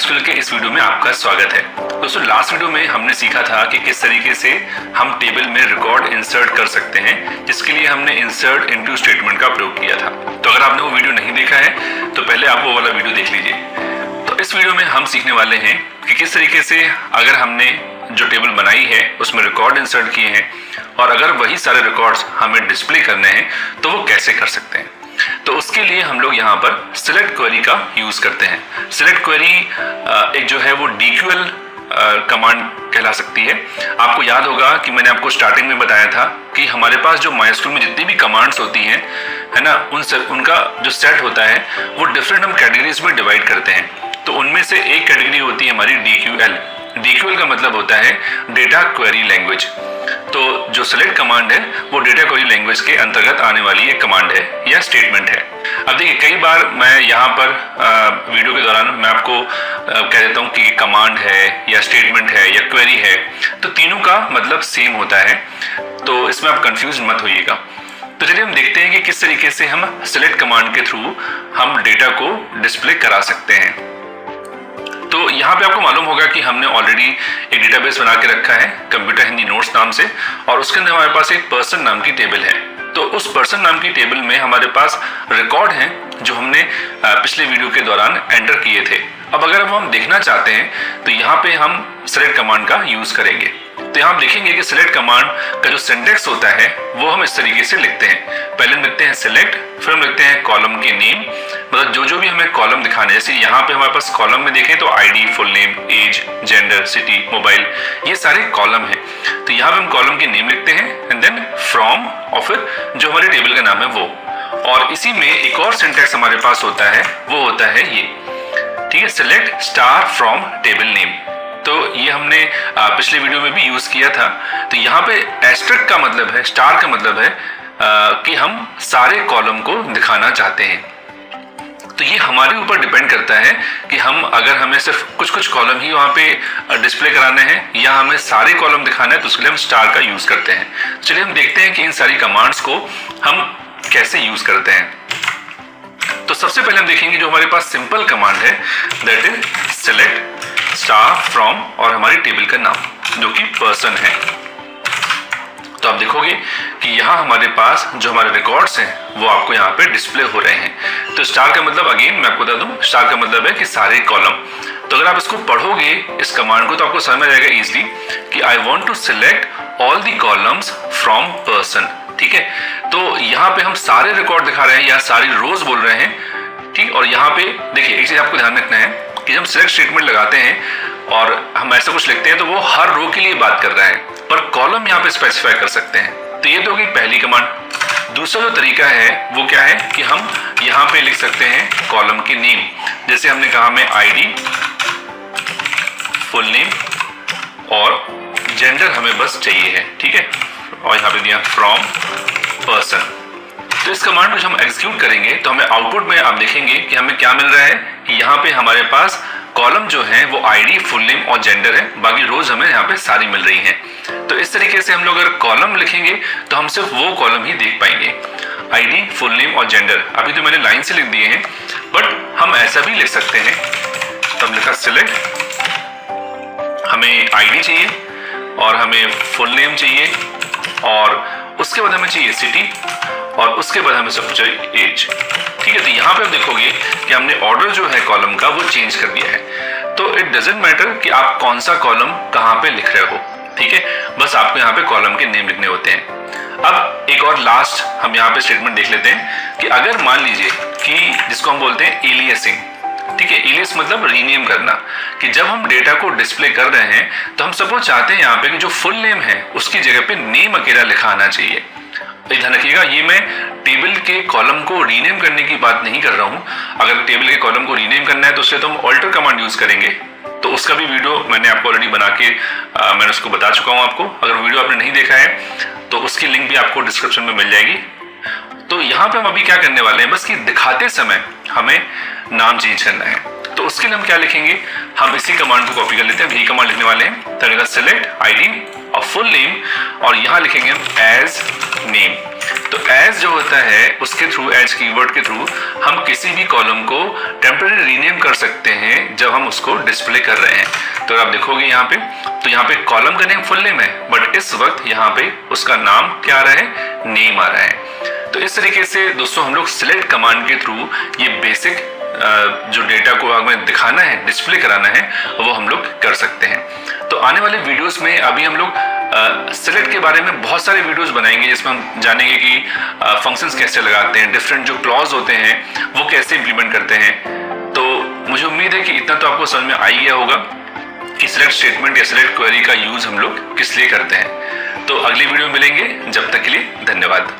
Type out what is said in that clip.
MySQL के इस video में आपका स्वागत है। दोस्तों, लास्ट वीडियो में हमने सीखा था कि किस तरीके से हम टेबल में रिकॉर्ड इंसर्ट कर सकते हैं, जिसके लिए हमने इंसर्ट इनटू स्टेटमेंट का प्रयोग किया था। तो अगर आपने वो वीडियो नहीं देखा है तो पहले आप वो वाला वीडियो देख लीजिए। तो इस वीडियो में हम सीखने वाले हैं कि किस तरीके से अगर हमने जो टेबल बनाई है उसमें रिकॉर्ड इंसर्ट किए हैं और अगर वही सारे रिकॉर्ड्स हमें डिस्प्ले करने हैं तो वो कैसे कर सकते हैं। तो उसके लिए हम लोग यहाँ पर सिलेक्ट क्वेरी का यूज करते हैं। सिलेक्ट क्वेरी एक जो है वो डीक्यूएल कमांड कहला सकती है। आपको याद होगा कि मैंने आपको स्टार्टिंग में बताया था कि हमारे पास जो माइस्क्यूएल में जितनी भी कमांड्स होती हैं, है ना, उनका जो सेट होता है वो डिफरेंट हम कैटेगरीज में डिवाइड करते हैं। तो उनमें से एक कैटेगरी होती है हमारी डीक्यूएल। डीक्यूएल का मतलब होता है डेटा क्वेरी लैंग्वेज। तो जो सिलेक्ट कमांड है वो डेटा क्वेरी लैंग्वेज के अंतर्गत आने वाली एक कमांड है या स्टेटमेंट है। अब देखिए, कई बार मैं यहाँ पर वीडियो के दौरान मैं आपको कह देता हूँ कि कमांड है या स्टेटमेंट है या क्वेरी है, तो तीनों का मतलब सेम होता है, तो इसमें आप कंफ्यूज मत होइएगा। तो चलिए हम देखते हैं कि किस तरीके से हम सिलेक्ट कमांड के थ्रू हम डेटा को डिस्प्ले करा सकते हैं। तो यहाँ पे आपको मालूम होगा कि हमने ऑलरेडी एक डेटाबेस बना के रखा है कंप्यूटर हिंदी नोट्स नाम से, और उसके अंदर हमारे पास एक पर्सन नाम की टेबल है। तो उस पर्सन नाम की टेबल में हमारे पास रिकॉर्ड हैं जो हमने पिछले वीडियो के दौरान एंटर किए थे। अब अगर हम देखना चाहते हैं तो यहाँ पे हम सिलेक्ट कमांड का यूज करेंगे। तो यहाँ आप देखेंगे कि सिलेक्ट कमांड का जो सिंटैक्स होता है वो हम इस तरीके से लिखते हैं। पहले हम लिखते हैं सिलेक्ट, फिर हम लिखते हैं कॉलम के नेम, मतलब जो भी हमें कॉलम दिखाने, जैसे यहाँ पे हमारे पास कॉलम में देखें तो ID, full name, age, gender, city, mobile, ये सारे कॉलम हैं। तो यहाँ पे हम कॉलम के नेम लिखते हैं एंड देन फ्रॉम, और फिर जो हमारे टेबल का नाम है वो। और इसी में एक और सिंटैक्स हमारे पास होता है, वो होता है ये, ठीक है, select star from table name. तो ये हमने पिछले वीडियो में भी यूज किया था। तो यहाँ पे एस्टेरिस्क का मतलब है, स्टार का मतलब है कि हम सारे कॉलम को दिखाना चाहते हैं। तो ये हमारे ऊपर डिपेंड करता है कि हम अगर हमें सिर्फ कुछ कॉलम ही वहाँ पे डिस्प्ले कराने हैं या हमें सारे कॉलम दिखाना है, तो उसके लिए हम स्टार का यूज करते हैं। चलिए हम देखते हैं कि इन सारी कमांड्स को हम कैसे यूज करते हैं। तो सबसे पहले हम देखेंगे जो हमारे पास सिंपल कमांड है, that is select star from और हमारी टेबल का नाम जो कि पर्सन है। तो आप देखोगे कि यहाँ हमारे पास जो हमारे रिकॉर्ड्स हैं वो आपको यहाँ पे डिस्प्ले हो रहे हैं। तो स्टार का मतलब, अगेन मैं आपको बता दूं, स्टार का मतलब है कि सारे कॉलम। तो अगर आप इसको पढ़ोगे इस कमांड को तो आपको समझ में आएगा इजीली कि I want to select all the columns from person. ठीक है, तो यहाँ पे हम सारे रिकॉर्ड दिखा रहे हैं या सारी रोज बोल रहे हैं, ठीक। और यहाँ पे देखिए, एक चीज आपको ध्यान रखना है कि जब हम सिलेक्ट स्टेटमेंट लगाते हैं और हम ऐसा कुछ लिखते हैं तो वो हर रो के लिए बात कर रहा है, पर कॉलम यहाँ पे स्पेसिफाई कर सकते हैं। तो ये तो होगी पहली कमांड। दूसरा जो तरीका है वो क्या है कि हम यहाँ पे लिख सकते हैं कॉलम के नेम। जैसे हमने कहा हमें आईडी, फुल नेम और जेंडर हमें बस चाहिए है, ठीक है, और यहाँ पे दिया फ्रॉम पर्सन। तो इस कमांड को जब हम एग्जीक्यूट करेंगे तो हमें आउटपुट में आप देखेंगे कि हमें क्या मिल रहा है कि यहाँ पे हमारे पास कॉलम जो है वो आईडी, फुल नेम और जेंडर है, बाकी रोज हमें यहाँ पे सारी मिल रही हैं। तो इस तरीके से हम लोग अगर कॉलम लिखेंगे तो हम सिर्फ वो कॉलम ही देख पाएंगे, आईडी, फुल नेम और जेंडर। अभी तो मैंने लाइन से लिख दिए हैं, बट हम ऐसा भी लिख सकते हैं। तो हम लिखा सिलेक्ट, हमें आईडी चाहिए और हमें फुल नेम चाहिए और उसके बाद हमें चाहिए सिटी और उसके बाद हमें सब चाहिए एज, ठीक है। तो यहाँ पे आप देखोगे कि हमने ऑर्डर जो है कॉलम का वो चेंज कर दिया है। तो इट डजंट मैटर कि आप कौन सा कॉलम कहाँ पे लिख रहे हो, ठीक है, बस आपको यहाँ पे कॉलम के नेम लिखने होते हैं। अब एक और लास्ट हम यहाँ पे स्टेटमेंट देख लेते हैं कि अगर मान लीजिए कि जिसको हम बोलते हैं एलियसिंग, ठीक है, एलियस मतलब रीनेम करना, कि जब हम डेटा को डिस्प्ले कर रहे हैं तो हम सपोज चाहते हैं यहाँ पे कि जो फुल नेम है उसकी जगह पे नेम अकेला लिखा आना चाहिए। ध्यान रखिएगा, ये मैं टेबल के कॉलम को रीनेम करने की बात नहीं कर रहा हूँ। अगर टेबल के कॉलम को रीनेम करना है तो उससे तो हम ऑल्टर कमांड यूज करेंगे। तो उसका भी वीडियो मैंने आपको ऑलरेडी बना के मैंने उसको बता चुका हूँ आपको। अगर वीडियो आपने नहीं देखा है तो उसकी लिंक भी आपको डिस्क्रिप्शन में मिल जाएगी। तो यहाँ पे हम अभी क्या करने वाले हैं, बस कि दिखाते समय हमें नाम चेंज करना है। तो उसके लिए हम क्या लिखेंगे, हम इसी कमांड को कॉपी कर लेते हैं, यही कमांड लिखने वाले हैं। तरीका सिलेक्ट आईडी और फुल नेम और यहाँ लिखेंगे हम एज नेम। तो एज जो होता है उसके थ्रू, एज कीवर्ड के थ्रू हम किसी भी कॉलम को टेम्पररी रीनेम कर सकते हैं जब हम उसको डिस्प्ले कर रहे हैं। तो आप देखोगे यहाँ पे, तो यहाँ पे कॉलम का नेम फुल नेम है, बट इस वक्त यहाँ पे उसका नाम क्या आ रहा है, नेम आ रहा है। तो इस तरीके से दोस्तों हम लोग सिलेक्ट कमांड के थ्रू ये बेसिक जो डेटा को हमें दिखाना है, डिस्प्ले कराना है, वो हम लोग कर सकते हैं। तो आने वाले वीडियोस में अभी हम लोग सिलेक्ट के बारे में बहुत सारे वीडियोस बनाएंगे जिसमें हम जानेंगे कि फंक्शंस कैसे लगाते हैं, डिफरेंट जो क्लॉज होते हैं वो कैसे इंप्लीमेंट करते हैं। तो मुझे उम्मीद है कि इतना तो आपको समझ में आ ही गया होगा कि सिलेक्ट स्टेटमेंट या सिलेक्ट क्वेरी का यूज हम लोग किस लिए करते हैं। तो अगली वीडियो में मिलेंगे, जब तक के लिए धन्यवाद।